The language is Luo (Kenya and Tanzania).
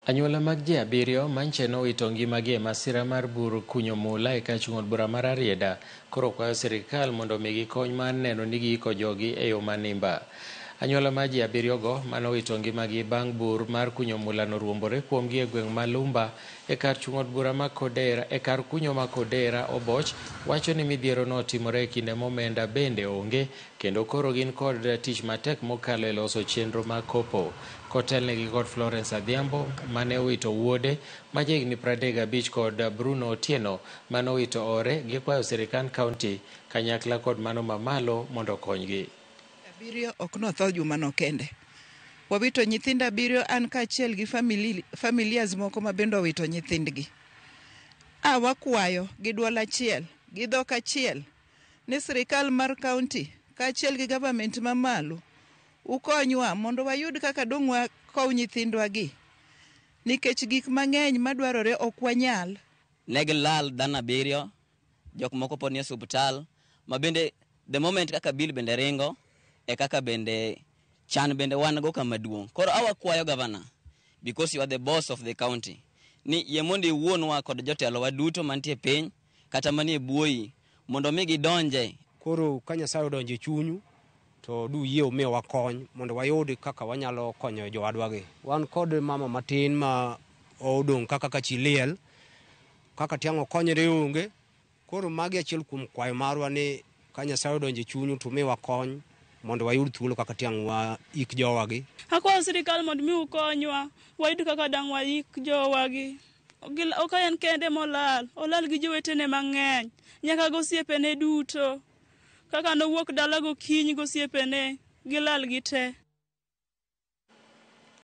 Anyuola mag ji 7 manche nowito ngimagi e masira mar bur kunyo mula e kar chung od bura mar Arieda koro kwayo sirikal mondo omigi kony mar neno ni giiko jogi e yo manimba. Anyuola mar ji 7 go manowito ngimagi bang' bur mar kunyo mula noruombore kuomgi e gweng' ma Lumba e kar chung od bura ma Kodera kunyo ma Kodera Oboch wacho ni midhiero no otimore e kinde momenda bende onge kendo koro gin kod tich matek mokalo e loso chenro mag kopo. Kotelnegi kod Florence Adhiambo mane owito wuode ma jahigni 35 kod Bruno Otieno mane owito ore gikwayo sirikand kaunti kanyakla kod mano mamalo mondo okonygi. 7 ok notho juma no kende. Wawito nyithindo 7 an kaachiel gi familias moko ma bende owito nyithindgi. Wakwayo gi dwol achiel gi dhok achiel ni sirikal mar kaunti kaachiel gi government mamalo ukonywa mondo wayud kaka dong' wakow nyithindwa gi nikech gik mang'eny madwarore ok wanyal. Ne gilal dhano 7, jok moko pod nie osuptal ma bende the moment kaka bill bende ringo e kaka bende chan bende wan go kama duong'. Koro awakwayo governor because you are the boss of the county ni ye mondo iwuonwa kod jotelo wa duto mantie piny kata manie buoyi mondo mi gidonje. Koro ka Nyasaye odonje chunyu to du yie umiwa kony mondo wayud kaka wanyalo konyo jowadwagi. Wan kod mama matin ma odong' kaka kachiliel kaka tiang'o konyre onge. Koro magi achiel kuom kwayo marwa ni ka Nyasaye odonje chunyu to umiwa kony mondo wayud thuolo kaka tiang' wa ik jowagi. Akwayo sirikal mondo mi ukonywa wayud kaka dang' wa ik jowagi. Ok en kende molal gi jowetene mang'eny nyaka gosiepene duto kaka nowuok dala gokinyi gosiepene gilal gite.